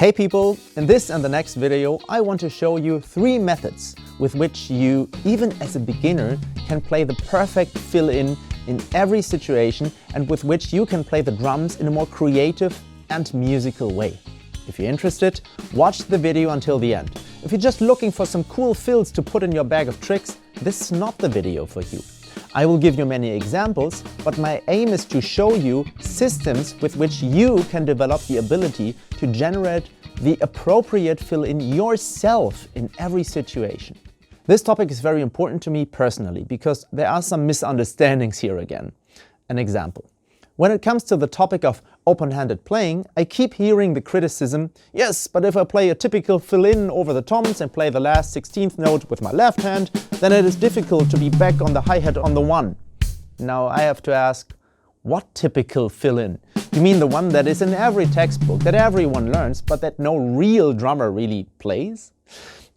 Hey people, in this and the next video I want to show you 3 methods with which you, even as a beginner, can play the perfect fill-in in every situation and with which you can play the drums in a more creative and musical way. If you're interested, watch the video until the end. If you're just looking for some cool fills to put in your bag of tricks, this is not the video for you. I will give you many examples, but my aim is to show you systems with which you can develop the ability to generate the appropriate fill-in yourself in every situation. This topic is very important to me personally because there are some misunderstandings here again. An example. When it comes to the topic of open-handed playing, I keep hearing the criticism, yes, but if I play a typical fill-in over the toms and play the last 16th note with my left hand, then it is difficult to be back on the hi-hat on the one. Now I have to ask, what typical fill-in? You mean the one that is in every textbook, that everyone learns, but that no real drummer really plays?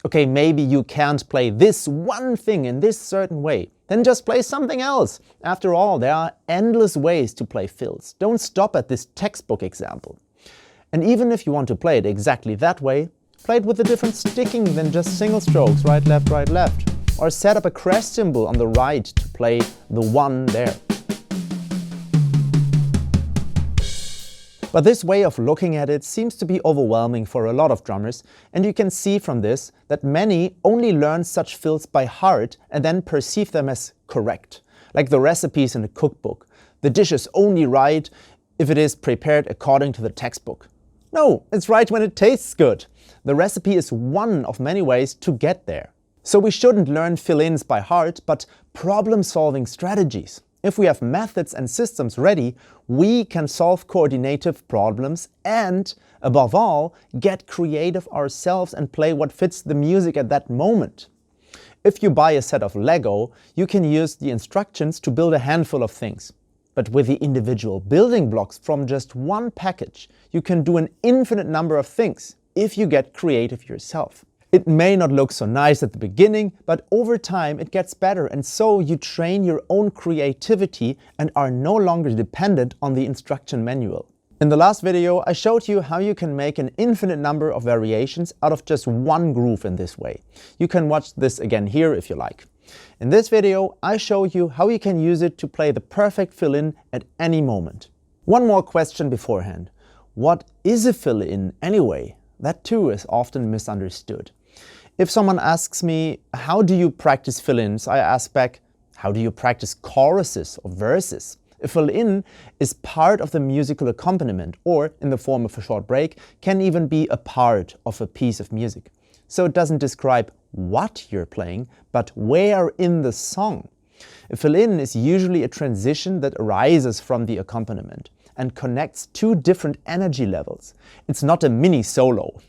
Okay, maybe you can't play this one thing in this certain way. Then just play something else. After all, there are endless ways to play fills. Don't stop at this textbook example. And even if you want to play it exactly that way, play it with a different sticking than just single strokes, right, left. Or set up a crash cymbal on the right to play the one there. But this way of looking at it seems to be overwhelming for a lot of drummers, and you can see from this that many only learn such fills by heart and then perceive them as correct. Like the recipes in a cookbook. The dish is only right if it is prepared according to the textbook. No, it's right when it tastes good. The recipe is one of many ways to get there. So we shouldn't learn fill-ins by heart, but problem-solving strategies. If we have methods and systems ready, we can solve coordinative problems and, above all, get creative ourselves and play what fits the music at that moment. If you buy a set of Lego, you can use the instructions to build a handful of things. But with the individual building blocks from just one package, you can do an infinite number of things if you get creative yourself. It may not look so nice at the beginning, but over time it gets better, and so you train your own creativity and are no longer dependent on the instruction manual. In the last video I showed you how you can make an infinite number of variations out of just one groove in this way. You can watch this again here if you like. In this video I show you how you can use it to play the perfect fill-in at any moment. One more question beforehand. What is a fill-in anyway? That too is often misunderstood. If someone asks me, how do you practice fill-ins? I ask back, how do you practice choruses or verses? A fill-in is part of the musical accompaniment, or in the form of a short break, can even be a part of a piece of music. So it doesn't describe what you're playing, but where in the song. A fill-in is usually a transition that arises from the accompaniment and connects 2 different energy levels. It's not a mini solo.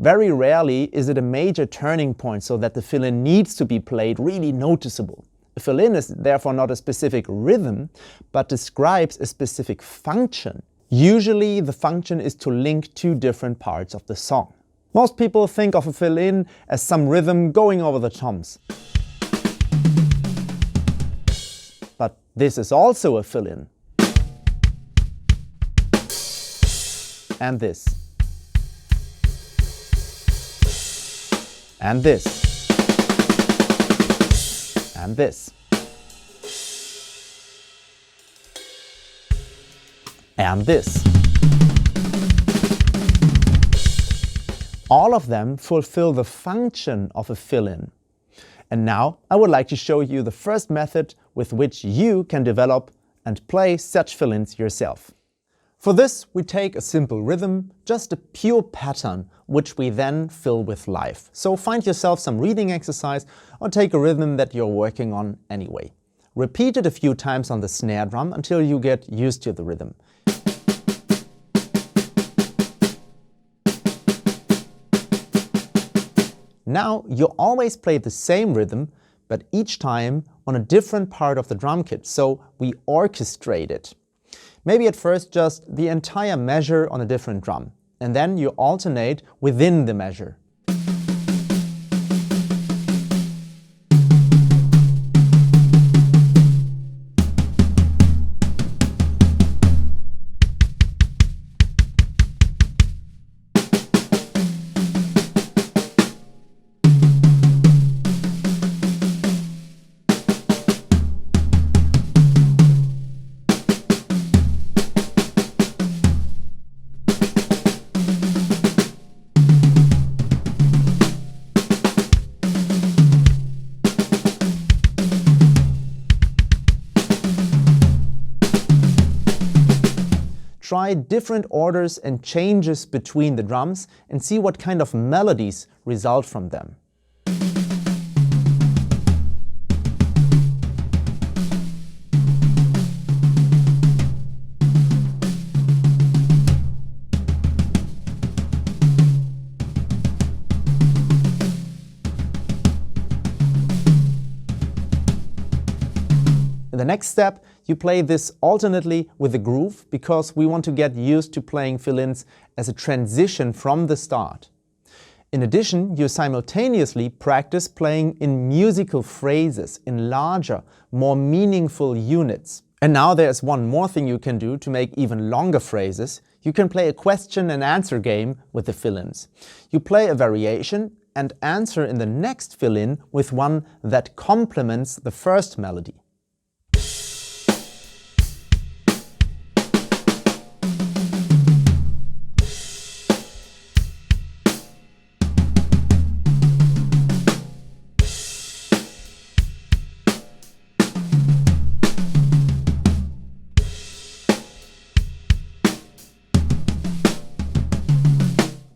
Very rarely is it a major turning point so that the fill-in needs to be played really noticeable. A fill-in is therefore not a specific rhythm, but describes a specific function. Usually the function is to link 2 different parts of the song. Most people think of a fill-in as some rhythm going over the toms. But this is also a fill-in. And this. And this. And this. And this. All of them fulfill the function of a fill-in. And now I would like to show you the first method with which you can develop and play such fill-ins yourself. For this, we take a simple rhythm, just a pure pattern, which we then fill with life. So find yourself some reading exercise or take a rhythm that you're working on anyway. Repeat it a few times on the snare drum until you get used to the rhythm. Now you always play the same rhythm, but each time on a different part of the drum kit, so we orchestrate it. Maybe at first just the entire measure on a different drum, and then you alternate within the measure. try different orders and changes between the drums and see what kind of melodies result from them. In the next step, you play this alternately with the groove because we want to get used to playing fill-ins as a transition from the start. In addition, you simultaneously practice playing in musical phrases in larger, more meaningful units. And now there's one more thing you can do to make even longer phrases. You can play a question and answer game with the fill-ins. You play a variation and answer in the next fill-in with one that complements the first melody.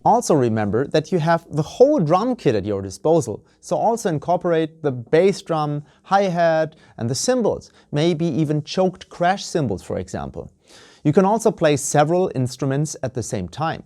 Also remember that you have the whole drum kit at your disposal, so also incorporate the bass drum, hi-hat and the cymbals, maybe even choked crash cymbals for example. You can also play several instruments at the same time.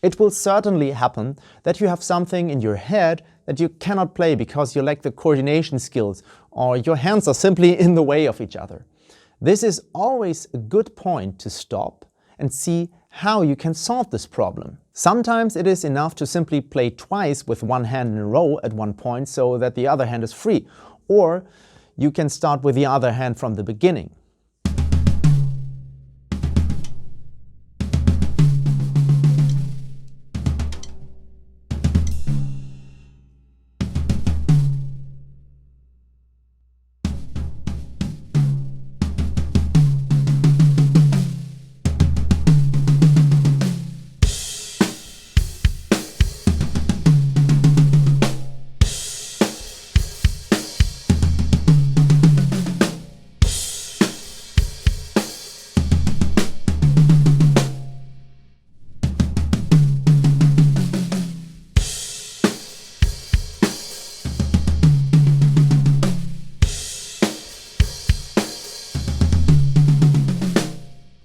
It will certainly happen that you have something in your head that you cannot play because you lack the coordination skills or your hands are simply in the way of each other. This is always a good point to stop and see how you can solve this problem. Sometimes it is enough to simply play twice with one hand in a row at one point so that the other hand is free, or you can start with the other hand from the beginning.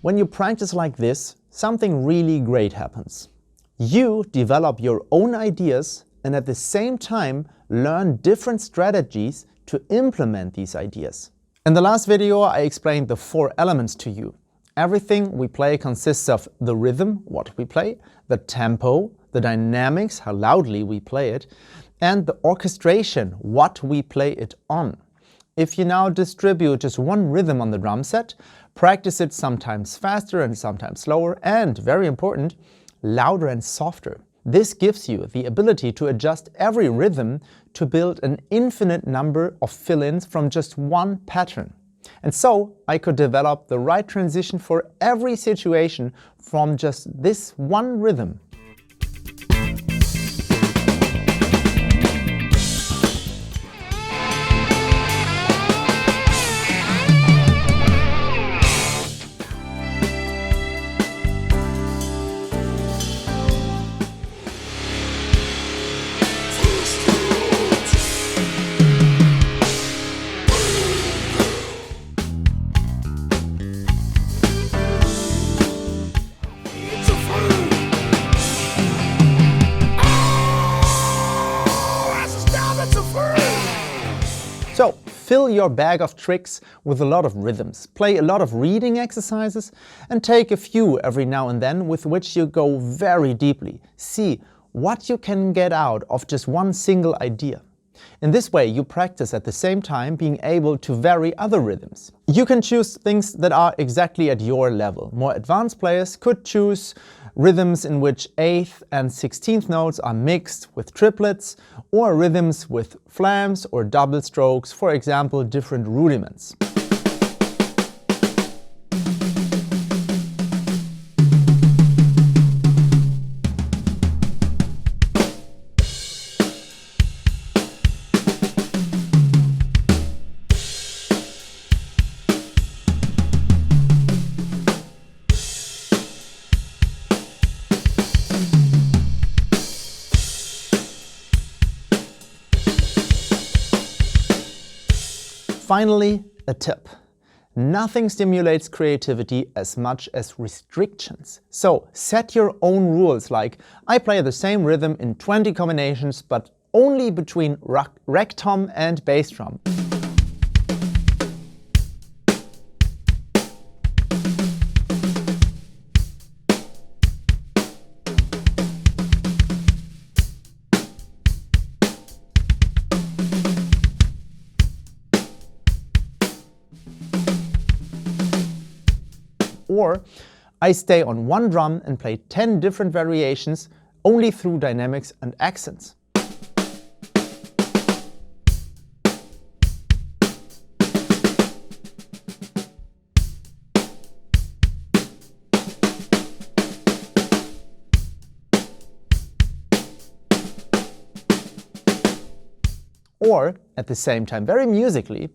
When you practice like this, something really great happens. You develop your own ideas and at the same time learn different strategies to implement these ideas. In the last video, I explained the 4 elements to you. Everything we play consists of the rhythm, what we play, the tempo, the dynamics, how loudly we play it, and the orchestration, what we play it on. If you now distribute just one rhythm on the drum set, practice it sometimes faster and sometimes slower, and, very important, louder and softer. This gives you the ability to adjust every rhythm to build an infinite number of fill-ins from just one pattern. And so I could develop the right transition for every situation from just this one rhythm. fill your bag of tricks with a lot of rhythms, play a lot of reading exercises, and take a few every now and then with which you go very deeply. See what you can get out of just one single idea. In this way, you practice at the same time being able to vary other rhythms. You can choose things that are exactly at your level. More advanced players could choose rhythms in which 8th and 16th notes are mixed with triplets, or rhythms with flams or double strokes, for example, different rudiments. Finally, a tip. Nothing stimulates creativity as much as restrictions. So set your own rules, like I play the same rhythm in 20 combinations, but only between rag tom and bass drum. Or I stay on one drum and play 10 different variations only through dynamics and accents. Or, at the same time, very musically,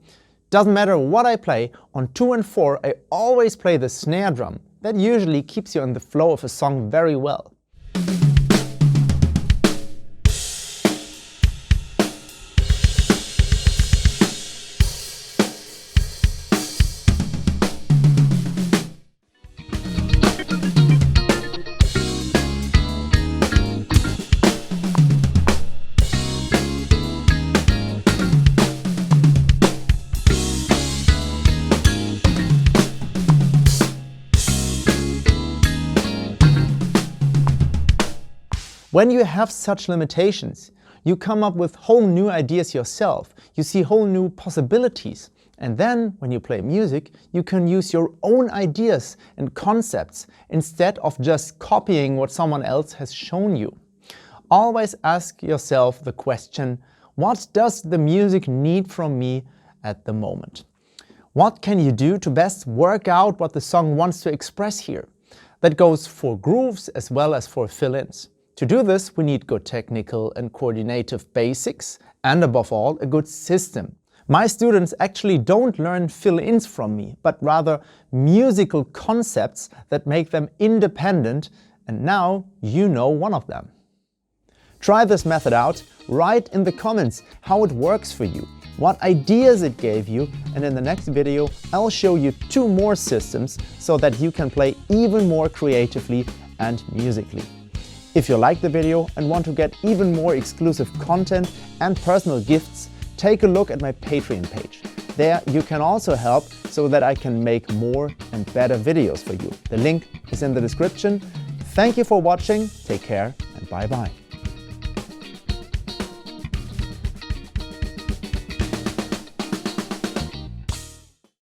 doesn't matter what I play, on 2 and 4 I always play the snare drum. That usually keeps you in the flow of a song very well. When you have such limitations, you come up with whole new ideas yourself. You see whole new possibilities. And then, when you play music, you can use your own ideas and concepts instead of just copying what someone else has shown you. Always ask yourself the question, what does the music need from me at the moment? What can you do to best work out what the song wants to express here? That goes for grooves as well as for fill-ins. To do this, we need good technical and coordinative basics, and above all, a good system. My students actually don't learn fill-ins from me, but rather musical concepts that make them independent, and now you know one of them. Try this method out, write in the comments how it works for you, what ideas it gave you, and in the next video I'll show you 2 more systems so that you can play even more creatively and musically. If you like the video and want to get even more exclusive content and personal gifts, take a look at my Patreon page. There you can also help so that I can make more and better videos for you. The link is in the description. Thank you for watching, take care and bye bye.